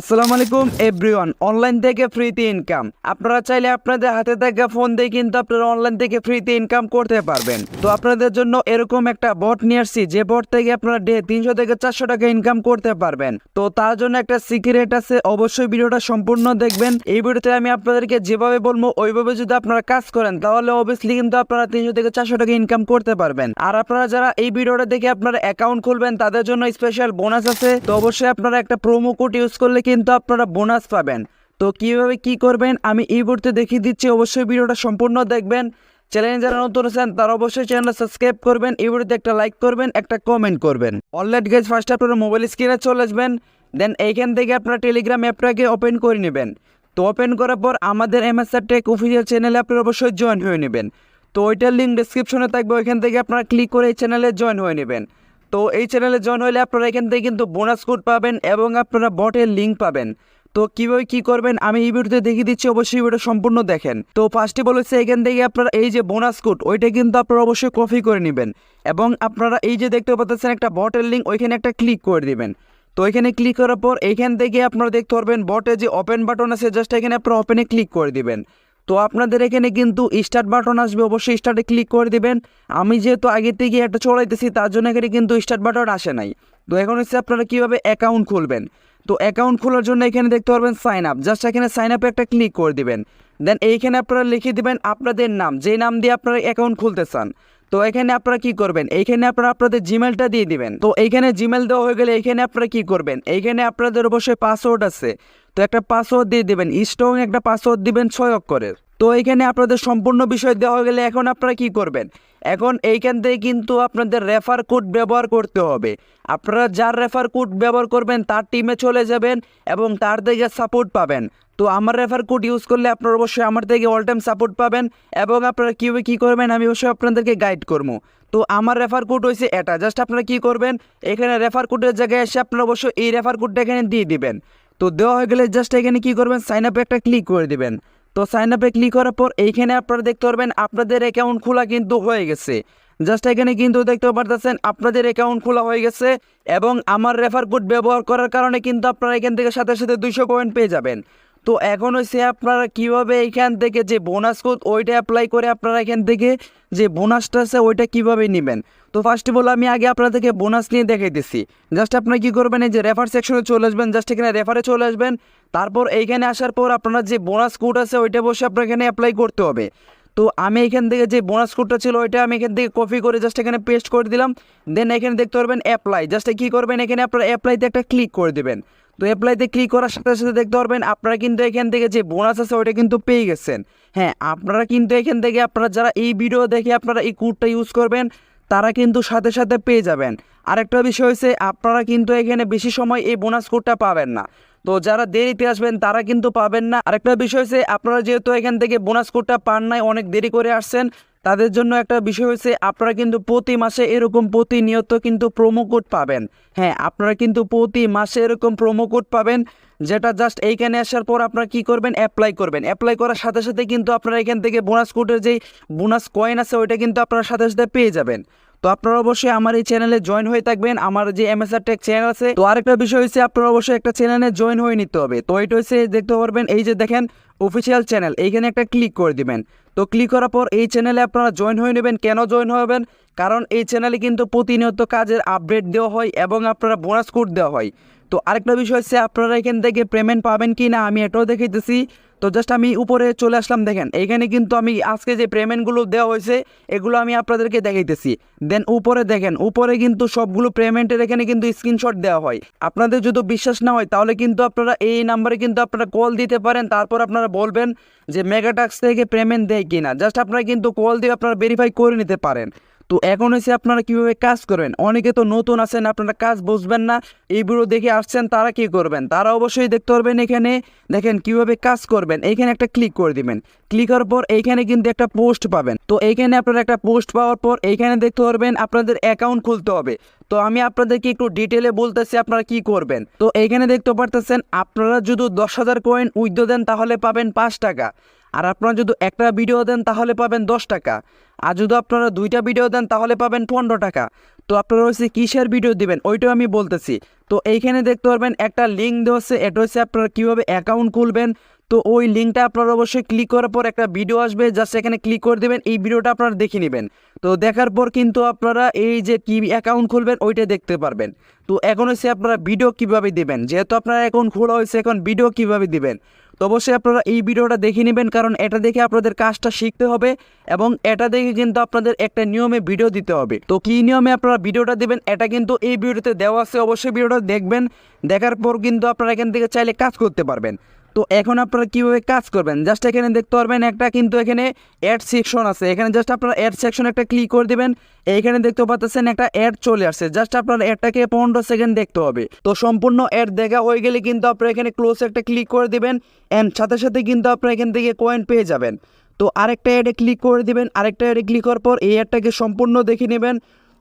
আসসালামু আলাইকুম everyone. Online থেকে ফ্রিতে ইনকাম, আপনারা চাইলে আপনাদের হাতে থাকা ফোন দিয়ে কিন্তু আপনারা অনলাইন থেকে ফ্রিতে ইনকাম করতে পারবেন। তো আপনাদের জন্য এরকম একটা বট নিয়ে আসছি, যে বট থেকে আপনারা ডে 300 থেকে 400 টাকা ইনকাম করতে পারবেন। তো তার জন্য একটা সিক্রেট আছে, অবশ্যই ভিডিওটা সম্পূর্ণ দেখবেন। এই ভিডিওতে আমি আপনাদেরকে যেভাবে বলবো ওইভাবে যদি আপনারা কাজ করেন তাহলে অবভিয়াসলি কিন্তু আপনারা 300 থেকে 400 টাকা ইনকাম করতে পারবেন। আর আপনারা যারা এই ভিডিওটা দেখে আপনারা অ্যাকাউন্ট খুলবেন তাদের জন্য স্পেশাল বোনাস আছে। তো অবশ্যই আপনারা একটা প্রোমো কোড ইউজ করলে কিন্তু আপনারা বোনাস পাবেন। তো কিভাবে কি করবেন আমি এই ভিডিওতে দেখিয়ে দিচ্ছি, অবশ্যই ভিডিওটা সম্পূর্ণ দেখবেন। চ্যানেলে যারা নতুন আছেন তারা অবশ্যই চ্যানেলটা সাবস্ক্রাইব করবেন, এই ভিডিওতে একটা লাইক করবেন, একটা কমেন্ট করবেন। অলরাইট গাইস, ফার্স্ট আপনারা মোবাইল স্ক্রিনে চলে আসবেন। দেন এইখান থেকে আপনারা টেলিগ্রাম অ্যাপটাকে ওপেন করে নেবেন। তো ওপেন করার পর আমাদের এমএসআর টেক অফিসিয়াল চ্যানেলে আপনারা অবশ্যই জয়েন হয়ে নেবেন। তো ওইটার লিঙ্ক ডেসক্রিপশনে থাকবে, ওইখান থেকে আপনারা ক্লিক করে এই চ্যানেলে জয়েন হয়ে নেবেন। তো এই চ্যানেলে জয়েন হলে আপনারা এখান থেকে কিন্তু বোনাস কোড পাবেন এবং আপনারা বটের লিঙ্ক পাবেন। তো কীভাবে কী করবেন আমি এই ভিডিওতে দেখিয়ে দিচ্ছি, অবশ্যই ভিডিও সম্পূর্ণ দেখেন। তো ফার্স্টে বলেছে এখান থেকে আপনারা এই যে বোনাস কোড ওইটা কিন্তু আপনারা অবশ্যই কপি করে নেবেন এবং আপনারা এই যে দেখতে পাচ্ছেন একটা বটের লিঙ্ক, ওইখানে একটা ক্লিক করে দিবেন। তো এখানে ক্লিক করার পর এইখান থেকে আপনারা দেখতে পারবেন বটে যে ওপেন বাটন আছে, জাস্ট এখানে আপনারা ওপেনে ক্লিক করে দিবেন। তো আপনাদের এখানে কিন্তু স্টার্ট বাটন আসবে, অবশ্যই স্টার্টে ক্লিক করে দিবেন। আমি যেহেতু আগে থেকে একটা চলাইতেছি তার জন্য এখানে কিন্তু স্টার্ট বাটন আসে নাই। তো এখন হচ্ছে আপনারা কীভাবে অ্যাকাউন্ট খুলবেন। তো অ্যাকাউন্ট খোলার জন্য এখানে দেখতে পারবেন সাইন আপ, জাস্ট এখানে সাইন আপে একটা ক্লিক করে দিবেন। দেন এইখানে আপনারা লিখে দিবেন আপনাদের নাম, যেই নাম দিয়ে আপনারা অ্যাকাউন্ট খুলতে চান। তো এখানে আপনারা কি করবেন, এইখানে আপনারা আপনাদের জিমেলটা দিয়ে দিবেন। তো এইখানে জিমেল দেওয়া হয়ে গেলে এইখানে আপনারা কি করবেন, এইখানে আপনাদের অবশ্যই পাসওয়ার্ড আছে, তো একটা পাসওয়ার্ড দিয়ে দিবেন, স্ট্রং একটা পাসওয়ার্ড দিবেন 6 অক্ষরের। তো এইখানে আপনাদের সম্পূর্ণ বিষয় দেওয়া হয়ে গেলে এখন আপনারা কি করবেন, এখন এইখান থেকে কিন্তু আপনাদের রেফার কোড ব্যবহার করতে হবে। আপনারা যার রেফার কোড ব্যবহার করবেন তার টিমে চলে যাবেন এবং তার থেকে সাপোর্ট পাবেন। তো আমার রেফার কোড ইউজ করলে আপনারা অবশ্যই আমার থেকে অল টাইম সাপোর্ট পাবেন এবং আপনারা কীভাবে কী করবেন আমি অবশ্যই আপনাদেরকে গাইড করবো। তো আমার রেফার কোড হয়েছে এটা, জাস্ট আপনারা কী করবেন, এখানে রেফার কোডের জায়গায় এসে আপনারা অবশ্যই এই রেফার কোডটা এখানে দিয়ে দিবেন। তো দেওয়া হয়ে গেলে জাস্ট এখানে কী করবেন, সাইন আপে একটা ক্লিক করে দিবেন। তো সাইন আপে ক্লিক করার পর এইখানে আপনারা দেখতে পারবেন আপনাদের অ্যাকাউন্ট খোলা কিন্তু হয়ে গেছে। জাস্ট এখানে কিন্তু দেখতে পারতেছেন আপনাদের অ্যাকাউন্ট খোলা হয়ে গেছে এবং আমার রেফার কোড ব্যবহার করার কারণে কিন্তু আপনারা এখান থেকে সাথে সাথে 200 পয়েন্ট পেয়ে যাবেন। তো এখন হচ্ছে আপনারা কীভাবে এইখান থেকে যে বোনাস কোড ওইটা অ্যাপ্লাই করে আপনারা এখান থেকে যে বোনাসটা আছে ওইটা কীভাবে নেবেন। তো ফার্স্টে বলে আমি আগে আপনাদেরকে বোনাস নিয়ে দেখাইতেছি। জাস্ট আপনারা কী করবেন, এই যে রেফার সেকশনে চলে আসবেন, জাস্ট এখানে রেফারে চলে আসবেন। তারপর এইখানে আসার পর আপনার যে বোনাস কোড আছে ওইটা বসে আপনার এখানে অ্যাপ্লাই করতে হবে। তো আমি এখান থেকে যে বোনাস কোডটা ছিল ওইটা আমি এখান থেকে কপি করে জাস্ট এখানে পেস্ট করে দিলাম। দেন এখানে দেখতে পারবেন অ্যাপ্লাই, জাস্ট কী করবেন এখানে আপনারা অ্যাপ্লাইতে একটা ক্লিক করে দেবেন। তো অ্যাপ্লাইতে ক্লিক করার সাথে সাথে দেখতে পারবেন আপনারা কিন্তু এখান থেকে যে বোনাস আছে ওইটা কিন্তু পেয়ে গেছেন। হ্যাঁ, আপনারা কিন্তু এখান থেকে আপনারা যারা এই ভিডিও দেখে আপনারা এই কোডটা ইউজ করবেন তারা কিন্তু সাথে সাথে পেয়ে যাবেন। আরেকটা বিষয় হচ্ছে আপনারা কিন্তু এখানে বেশি সময় এই বোনাস কোডটা পাবেন না। তো যারা দেরিতে আসবেন তারা কিন্তু পাবেন না। আরেকটা বিষয় হচ্ছে আপনারা যেহেতু এখান থেকে বোনাস কোডটা পান নাই, অনেক দেরি করে আসছেন, তাদের জন্য একটা বিষয় হচ্ছে আপনারা কিন্তু প্রতি মাসে এরকম প্রতিনিয়ত কিন্তু প্রোমো কোড পাবেন। হ্যাঁ, আপনারা কিন্তু প্রতি মাসে এরকম প্রোমো কোড পাবেন, যেটা জাস্ট এইখানে আসার পর আপনারা কী করবেন, অ্যাপ্লাই করবেন। অ্যাপ্লাই করার সাথে সাথে কিন্তু আপনারা এখান থেকে বোনাস কোডের যেই বোনাস কয়েন আছে ওইটা কিন্তু আপনারা সাথে সাথে পেয়ে যাবেন। তো আপনারা অবশ্যই আমার এই চ্যানেলে জয়েন হয়ে থাকবেন, আমার যে এমএসআর টেক চ্যানেল আছে। তো আরেকটা বিষয় হচ্ছে আপনারা অবশ্যই একটা চ্যানেলে জয়েন হয়ে নিতে হবে। তো এটা হচ্ছে দেখতে পারবেন এই যে দেখেন অফিসিয়াল চ্যানেল, এইখানে একটা ক্লিক করে দিবেন। তো ক্লিক করার পর এই চ্যানেলে আপনারা জয়েন হয়ে নেবেন। কেন জয়েন হবেন, কারণ এই চ্যানেলে কিন্তু প্রতিনিয়ত কাজের আপডেট দেওয়া হয় এবং আপনারা বোনাস কোড দেওয়া হয়। তো আরেকটা বিষয় হচ্ছে আপনারা এখান থেকে পেমেন্ট পাবেন কি না আমি এটাও দেখাইতেছি। তো জাস্ট আমি উপরে চলে আসলাম, দেখেন এইখানে কিন্তু আমি আজকে যে পেমেন্টগুলো দেওয়া হয়েছে এগুলো আমি আপনাদেরকে দেখাইতেছি। দেন উপরে দেখেন, উপরে কিন্তু সবগুলো পেমেন্টের এখানে কিন্তু স্ক্রিনশট দেওয়া হয়। আপনাদের যদি বিশ্বাস না হয় তাহলে কিন্তু আপনারা এই নাম্বারে কিন্তু আপনারা কল দিতে পারেন, তারপর আপনারা বলবেন যে মেগাটাক্স থেকে পেমেন্ট দেয় কিনা। জাস্ট আপনারা কিন্তু কল দিয়ে আপনারা ভেরিফাই করে নিতে পারেন। তো এখন হচ্ছে আপনারা কীভাবে কাজ করবেন, অনেকে তো নতুন আছেন, আপনারা কাজ বুঝবেন না, এই ভিডিও দেখে আসছেন, তারা কি করবেন, তারা অবশ্যই দেখতে পারবেন এখানে দেখেন কীভাবে কাজ করবেন। এইখানে একটা ক্লিক করে দিবেন, ক্লিক করার পর এইখানে কিন্তু একটা পোস্ট পাবেন। তো এইখানে আপনারা একটা পোস্ট পাওয়ার পর এইখানে দেখতে পারবেন আপনাদের অ্যাকাউন্ট খুলতে হবে। তো আমি আপনাদেরকে একটু ডিটেলে বলতেছি আপনারা কি করবেন। তো এইখানে দেখতে পারতেছেন আপনারা যদি 10,000 কয়েন উইথড্র দেন তাহলে পাবেন 5 টাকা, আর আপনারা যদি একটা ভিডিও দেন তাহলে পাবেন 10 টাকা, আর যদি আপনারা 2টা ভিডিও দেন তাহলে পাবেন 15 টাকা। তো আপনারা হচ্ছে কিসের ভিডিও দিবেন ওইটাও আমি বলতেছি। তো এইখানে দেখতে পারবেন একটা লিঙ্ক দেওয়া আছে, এটা হচ্ছে আপনারা কীভাবে অ্যাকাউন্ট খুলবেন। তো ওই লিঙ্কটা আপনারা অবশ্যই ক্লিক করার পর একটা ভিডিও আসবে, জাস্ট এখানে ক্লিক করে দেবেন, এই ভিডিওটা আপনারা দেখে নেবেন। তো দেখার পর কিন্তু আপনারা এই যে কি অ্যাকাউন্ট খুলবেন ওইটা দেখতে পারবেন। তো এখন হচ্ছে আপনারা ভিডিও কিভাবে দিবেন, যেহেতু আপনার অ্যাকাউন্ট খোলা হয়েছে এখন ভিডিও কিভাবে দিবেন। তো অবশ্যই আপনারা এই ভিডিওটা দেখে নেবেন, কারণ এটা দেখে আপনাদের কাজটা শিখতে হবে এবং এটা দেখে কিন্তু আপনাদের একটা নিয়মে ভিডিও দিতে হবে। তো কী নিয়মে আপনারা ভিডিওটা দেবেন এটা কিন্তু এই ভিডিওতে দেওয়া আছে, অবশ্যই ভিডিওটা দেখবেন। দেখার পর কিন্তু আপনারা এখান থেকে চাইলে কাজ করতে পারবেন। তো এখন আপনারা কীভাবে কাজ করবেন, জাস্ট এখানে দেখতে পারবেন একটা কিন্তু এখানে অ্যাড সেকশন আছে, এখানে জাস্ট আপনারা অ্যাড সেকশন একটা ক্লিক করে দেবেন। এইখানে দেখতে পাচ্ছেন একটা অ্যাড চলে আসছে, জাস্ট আপনার অ্যাডটাকে 15 সেকেন্ড দেখতে হবে। তো সম্পূর্ণ অ্যাড দেখা হয়ে গেলে কিন্তু আপনারা এখানে ক্লোজ একটা ক্লিক করে দেবেন, অ্যান্ড সাথে সাথে কিন্তু আপনারা এখান থেকে কয়েন পেয়ে যাবেন। তো আরেকটা অ্যাডে ক্লিক করে দেবেন, আরেকটা অ্যাডে ক্লিক করার পর এই অ্যাডটাকে সম্পূর্ণ দেখে নেবেন।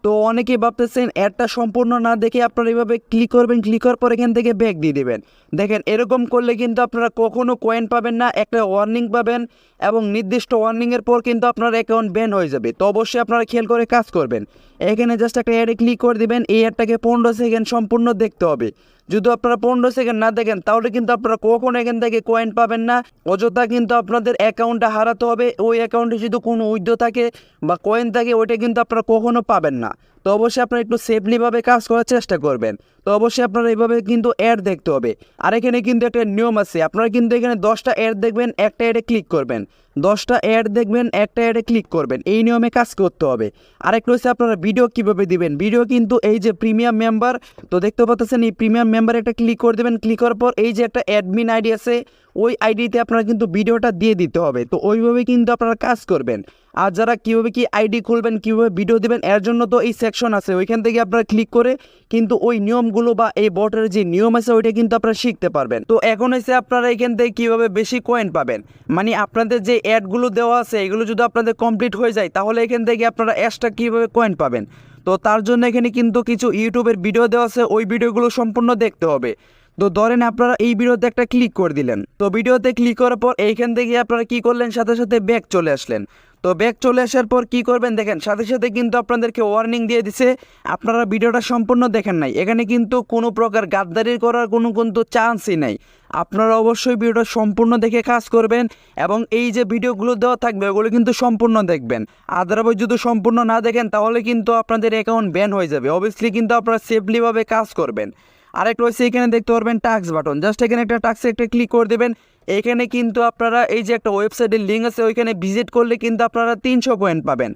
তো অনেকেই ভাবতেছেন অ্যাডটা সম্পূর্ণ না দেখে আপনারা এইভাবে ক্লিক করবেন, ক্লিক করার পর এখান থেকে ব্যাক দিয়ে দেবেন। দেখেন এরকম করলে কিন্তু আপনারা কখনো কয়েন পাবেন না, একটা ওয়ার্নিং পাবেন এবং নির্দিষ্ট ওয়ার্নিংয়ের পর কিন্তু আপনার অ্যাকাউন্ট ব্যান হয়ে যাবে। তো অবশ্যই আপনারা খেয়াল করে কাজ করবেন। এখানে জাস্ট একটা অ্যাডে ক্লিক করে দেবেন, এই অ্যাডটাকে 15 সেকেন্ড সম্পূর্ণ দেখতে হবে। যদি আপনারা 15 সেকেন্ড না দেখেন তাহলে কিন্তু আপনারা কখনো এখান থেকে কয়েন পাবেন না, অযথা কিন্তু আপনাদের অ্যাকাউন্টটা হারাতে হবে। ওই অ্যাকাউন্টে যদি কোনো উইথড্র থাকে বা কয়েন থাকে ওইটা কিন্তু আপনারা কখনো পাবেন না। তো অবশ্যই আপনারা একটু সেফলিভাবে কাজ করার চেষ্টা করবেন। তো অবশ্যই আপনারা এইভাবে কিন্তু অ্যাড দেখতে হবে। আর এখানে কিন্তু একটা নিয়ম আছে, আপনারা কিন্তু এখানে 10টা অ্যাড দেখবেন, একটা অ্যাডে ক্লিক করবেন, 10টা অ্যাড দেখবেন, একটা অ্যাডে ক্লিক করবেন, এই নিয়মে কাজ করতে হবে। আরেকটা হচ্ছে আপনারা ভিডিও কীভাবে দিবেন, ভিডিও কিন্তু এই যে প্রিমিয়াম মেম্বার, তো দেখতে পাচ্ছেন এই প্রিমিয়াম মেম্বারে একটা ক্লিক করে দেবেন, ক্লিক করার পর এই যে একটা অ্যাডমিন আইডি আছে ওই আইডিতে আপনারা কিন্তু ভিডিওটা দিয়ে দিতে হবে। তো ওইভাবে কিন্তু আপনারা কাজ করবেন। আর যারা কীভাবে কি আইডি খুলবেন, কীভাবে ভিডিও দেবেন এর জন্য তো এই সেকশন আছে, ওইখান থেকে আপনারা ক্লিক করে কিন্তু ওই নিয়মগুলো বা এই বটের যে নিয়ম আছে ওইটা কিন্তু আপনারা শিখতে পারবেন। তো এখন হচ্ছে আপনারা এখান থেকে কীভাবে বেশি কয়েন পাবেন, মানে আপনাদের যে অ্যাডগুলো দেওয়া আছে এগুলো যদি আপনাদের কমপ্লিট হয়ে যায় তাহলে এখান থেকে আপনারা এক্সট্রা কীভাবে কয়েন পাবেন। তো তার জন্য এখানে কিন্তু কিছু ইউটিউবের ভিডিও দেওয়া আছে, ওই ভিডিওগুলো সম্পূর্ণ দেখতে হবে। তো ধরেন আপনারা এই ভিডিওতে একটা ক্লিক করে দিলেন, তো ভিডিওতে ক্লিক করার পর এইখান থেকে আপনারা কি করলেন, সাথে সাথে ব্যাক চলে আসলেন। তো ব্যাক চলে আসার পর কি করবেন, দেখেন সাথে সাথে কিন্তু আপনাদেরকে ওয়ার্নিং দিয়ে দিছে আপনারা ভিডিওটা সম্পূর্ণ দেখেন নাই। এখানে কিন্তু কোনো প্রকার গাদ্দারি করার কোনো কিন্তু চান্সই নাই। আপনারা অবশ্যই ভিডিওটা সম্পূর্ণ দেখে কাজ করবেন এবং এই যে ভিডিওগুলো দেওয়া থাকবে ওগুলো কিন্তু সম্পূর্ণ দেখবেন। আদারওয়াইজ যদি সম্পূর্ণ না দেখেন তাহলে কিন্তু আপনাদের অ্যাকাউন্ট ব্যান হয়ে যাবে। অবভিয়াসলি কিন্তু আপনারা সেফলিভাবে কাজ করবেন। আরেকটা হচ্ছে এখানে দেখতে পারবেন টাস্ক বাটন, জাস্ট এখানে একটা টাস্কে একটা ক্লিক করে দেবেন। এখানে কিন্তু আপনারা এই যে একটা ওয়েবসাইটের লিঙ্ক আছে ওইখানে ভিজিট করলে কিন্তু আপনারা 300 কয়েন পাবেন।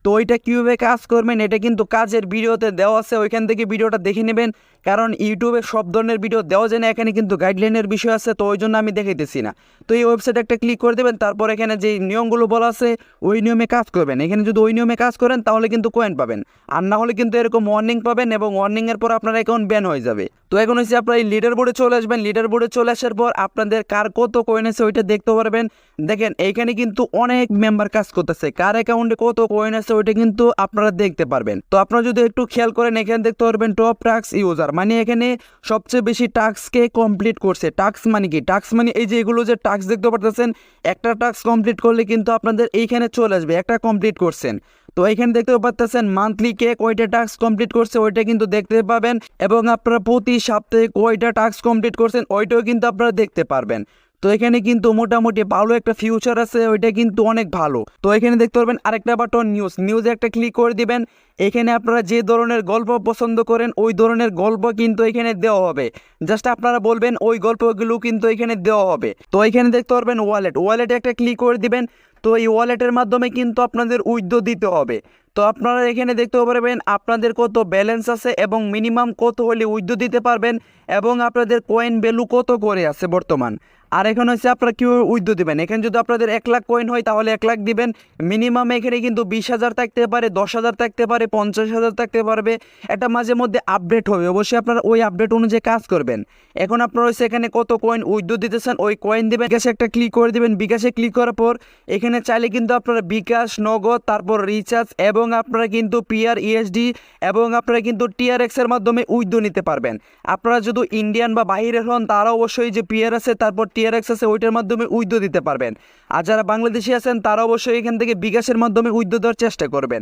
তো ওইটা কীভাবে কাজ করবেন এটা কিন্তু কাজের ভিডিওতে দেওয়া আছে, ওইখান থেকে ভিডিওটা দেখে নেবেন, কারণ ইউটিউবে সব ধরনের ভিডিও দেওয়া যায় না, এখানে কিন্তু গাইডলাইনের বিষয় আছে, তো ওই জন্য আমি দেখাইতেছি না। তো এই ওয়েবসাইটে একটা ক্লিক করে দেবেন, তারপর এখানে যে নিয়মগুলো বলা আছে ওই নিয়মে কাজ করবেন। এখানে যদি ওই নিয়মে কাজ করেন তাহলে কিন্তু কয়েন পাবেন, আর না হলে কিন্তু এরকম ওয়ার্নিং পাবেন এবং ওয়ার্নিংয়ের পর আপনার অ্যাকাউন্ট ব্যান হয়ে যাবে। তো এখন হচ্ছে আপনারা এই লিডার বোর্ডে চলে আসবেন, লিডার বোর্ডে চলে আসার পর আপনাদের কার কত কয়েন আছে ওইটা দেখতে পারবেন। দেখেন এইখানে কিন্তু অনেক মেম্বার কাজ করতেছে, কার অ্যাকাউন্টে কত কয়েন আছে ওইটা কিন্তু আপনারা দেখতে পারবেন। তো আপনারা যদি একটু খেয়াল করেন এখানে দেখতে পারবেন টপ টাস্ক ইউজার, মানে এখানে সবচেয়ে বেশি টাস্ককে কমপ্লিট করছে। টাস্ক মানে কি, টাস্ক মানে এই যে এগুলো যে টাস্ক দেখতে পারতেছেন, একটা টাস্ক কমপ্লিট করলে কিন্তু আপনাদের এইখানে চলে আসবে একটা কমপ্লিট করছেন। তো এইখানে দেখতে পাচ্ছেন মান্থলি কে কয়টা টাস্ক কমপ্লিট করছে ওইটা কিন্তু দেখতে পাবেন, এবং আপনারা প্রতি সপ্তাহে কয়টা টাস্ক কমপ্লিট করছেন ওইটাও কিন্তু আপনারা দেখতে পারবেন। তো এখানে কিন্তু মোটামুটি ভালো একটা ফিউচার আছে, ওইটা কিন্তু অনেক ভালো। তো এখানে দেখতে পারবেন আরেকটা বাটন নিউজে একটা ক্লিক করে দিবেন। এখানে আপনারা যে ধরনের গল্প পছন্দ করেন ওই ধরনের গল্প কিন্তু এখানে দেওয়া হবে, জাস্ট আপনারা বলবেন ওই গল্পগুলো কিন্তু এখানে দেওয়া হবে। তো এখানে দেখতে পারবেন ওয়ালেটে একটা ক্লিক করে দিবেন। তো এই ওয়ালেটের মাধ্যমে কিন্তু আপনাদের উইথড্র দিতে হবে। তো আপনারা এখানে দেখতে পারবেন আপনাদের কত ব্যালেন্স আছে এবং মিনিমাম কত হলে উইথড্র দিতে পারবেন এবং আপনাদের কয়েন ভ্যালু কত করে আছে বর্তমান। আর এখানে হচ্ছে আপনারা কীভাবে উইথড্র দেবেন, এখানে যদি আপনাদের 1 লাখ কয়েন হয় তাহলে 1 লাখ দিবেন। মিনিমাম এখানে কিন্তু 20,000 থাকতে পারে, 10,000 থাকতে পারে, 50,000 থাকতে পারবে। এটা মাঝে মধ্যে আপডেট হবে, অবশ্যই আপনারা ওই আপডেট অনুযায়ী কাজ করবেন। এখন আপনারা হচ্ছে এখানে কত কয়েন উইথড্র দিতেছেন ওই কয়েন দেবেন, বিকাশে একটা ক্লিক করে দেবেন। বিকাশে ক্লিক করার পর এখানে চাইলে কিন্তু আপনারা বিকাশ, নগদ, তারপর রিচার্জ এবং আপনারা কিন্তু পিআর ইএসডি এবং আপনারা কিন্তু TRX এর মাধ্যমে উইথড্র নিতে পারবেন। আপনারা যদি ইন্ডিয়ান বা বাইরের হন তারা অবশ্যই যে পিআর আছে তারপর টিআরএক্স আছে ওইটার মাধ্যমে উইথড্র দিতে পারবেন। আর যারা বাংলাদেশি আছেন তারা অবশ্যই এখান থেকে বিকাশের মাধ্যমে উইথড্র দেওয়ার চেষ্টা করবেন।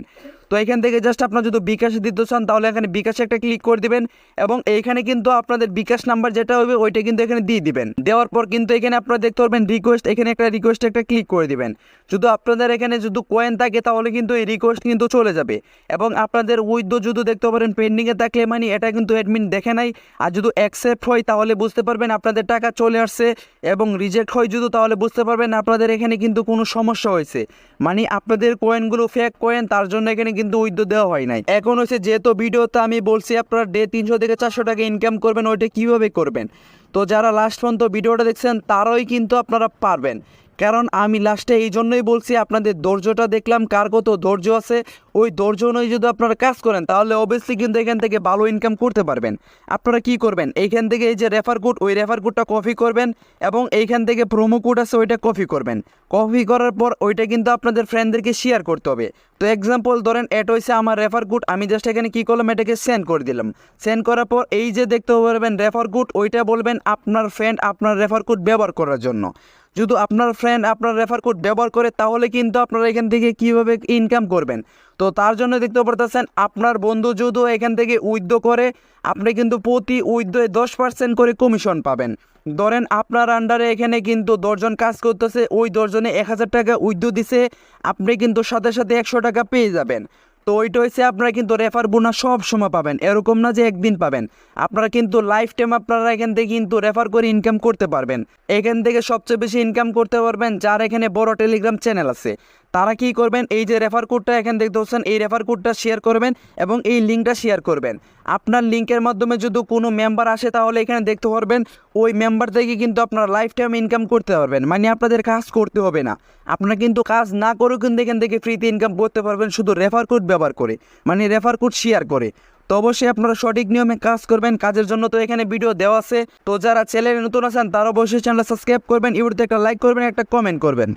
তো এখান থেকে জাস্ট আপনারা যদি বিকাশে দিতে চান তাহলে এখানে বিকাশে একটা ক্লিক করে দিবেন এবং এইখানে কিন্তু আপনাদের বিকাশ নাম্বার যেটা হবে ওইটা কিন্তু এখানে দিয়ে দিবেন। দেওয়ার পর কিন্তু এখানে আপনারা দেখতে পারবেন রিকোয়েস্ট, এখানে একটা রিকোয়েস্ট একটা ক্লিক করে দিবেন। যদি আপনাদের এখানে যদি কয়েন থাকে তাহলে কিন্তু এই রিকোয়েস্ট কিন্তু চলে যাবে এবং আপনাদের উইথড্র যদি দেখতে পারেন পেন্ডিংয়ে থাকলে মানে এটা কিন্তু অ্যাডমিন দেখে নাই। আর যদি অ্যাকসেপ্ট হয় তাহলে বুঝতে পারবেন আপনাদের টাকা চলে আসছে এবং রিজেক্ট হয় যদি তাহলে বুঝতে পারবেন আপনাদের এখানে কিন্তু কোনো সমস্যা হয়েছে, মানে আপনাদের কয়েনগুলো ফেক কয়েন, তার জন্য এখানে কিন্তু উইথড্র দেওয়া হয় নাই। এখন হচ্ছে যেহেতু ভিডিওতে আমি বলছি আপনারা ডে 300 থেকে 400 টাকা ইনকাম করবেন, ওইটা কীভাবে করবেন। তো যারা লাস্ট পর্যন্ত ভিডিওটা দেখছেন তারাই কিন্তু আপনারা পারবেন, কারণ আমি লাস্টে এই জন্যই বলছি আপনাদের ধৈর্যটা দেখলাম কার কত ধৈর্য আছে। ওই ধৈর্য অনুযায়ী যদি আপনারা কাজ করেন তাহলে অবভিয়াসলি কিন্তু এখান থেকে ভালো ইনকাম করতে পারবেন। আপনারা কি করবেন, এইখান থেকে এই যে রেফার কোড, ওই রেফার কোডটা কপি করবেন এবং এইখান থেকে প্রোমো কোড আছে ওইটা কপি করবেন। কপি করার পর ওইটা কিন্তু আপনাদের ফ্রেন্ডদেরকে শেয়ার করতে হবে। তো এক্সাম্পল ধরেন এটা হচ্ছে আমার রেফার কোড, আমি জাস্ট এখানে কী করলাম, এটাকে সেন্ড করে দিলাম। সেন্ড করার পর এই যে দেখতে পারবেন রেফার কোড, ওইটা বলবেন আপনার ফ্রেন্ড আপনার রেফার কোড ব্যবহার করার জন্য। যদি আপনার ফ্রেন্ড আপনার রেফার কোড ব্যবহার করে তাহলে কিন্তু আপনারা এখান থেকে কীভাবে ইনকাম করবেন। তো তার জন্য দেখতে পারতেছেন আপনার বন্ধু যদি এখান থেকে উইথড্র করে আপনি কিন্তু প্রতি উইথড্রয়ে 10% করে কমিশন পাবেন। ধরেন আপনার আন্ডারে এখানে কিন্তু 10 জন কাজ করতেছে, ওই 10 জনে 1000 টাকা উইথড্র দিছে, আপনি কিন্তু সাথে সাথে 100 টাকা পেয়ে যাবেন। তো ওইটা হচ্ছে আপনারা কিন্তু রেফার বোনাস সব সময় পাবেন, এরকম না যে একদিন পাবেন। আপনারা কিন্তু লাইফ টাইম আপনারা এখান থেকে কিন্তু রেফার করে ইনকাম করতে পারবেন। এখান থেকে সবচেয়ে বেশি ইনকাম করতে পারবেন যার এখানে বড় টেলিগ্রাম চ্যানেল আছে। তারা কি করবেন, এই যে রেফার কোডটা এখানে দেখতে পাচ্ছেন, এই রেফার কোডটা শেয়ার করবেন এবং এই লিঙ্কটা শেয়ার করবেন। আপনার লিঙ্কের মাধ্যমে যদি কোনো মেম্বার আসে তাহলে এখানে দেখতে পারবেন ওই মেম্বার থেকে কিন্তু আপনারা লাইফ টাইম ইনকাম করতে পারবেন, মানে আপনাদের কাজ করতে হবে না। আপনারা কিন্তু কাজ না করেও কিন্তু এখান থেকে ফ্রিতে ইনকাম করতে পারবেন শুধু রেফার কোড ব্যবহার করে, মানে রেফার কোড শেয়ার করে। তো অবশ্যই আপনারা সঠিক নিয়মে কাজ করবেন। কাজের জন্য তো এখানে ভিডিও দেওয়া আছে। তো যারা চ্যানেলে নতুন আছেন তারা অবশ্যই চ্যানেল সাবস্ক্রাইব করবেন, ইউটিউবে একটা লাইক করবেন, একটা কমেন্ট করবেন।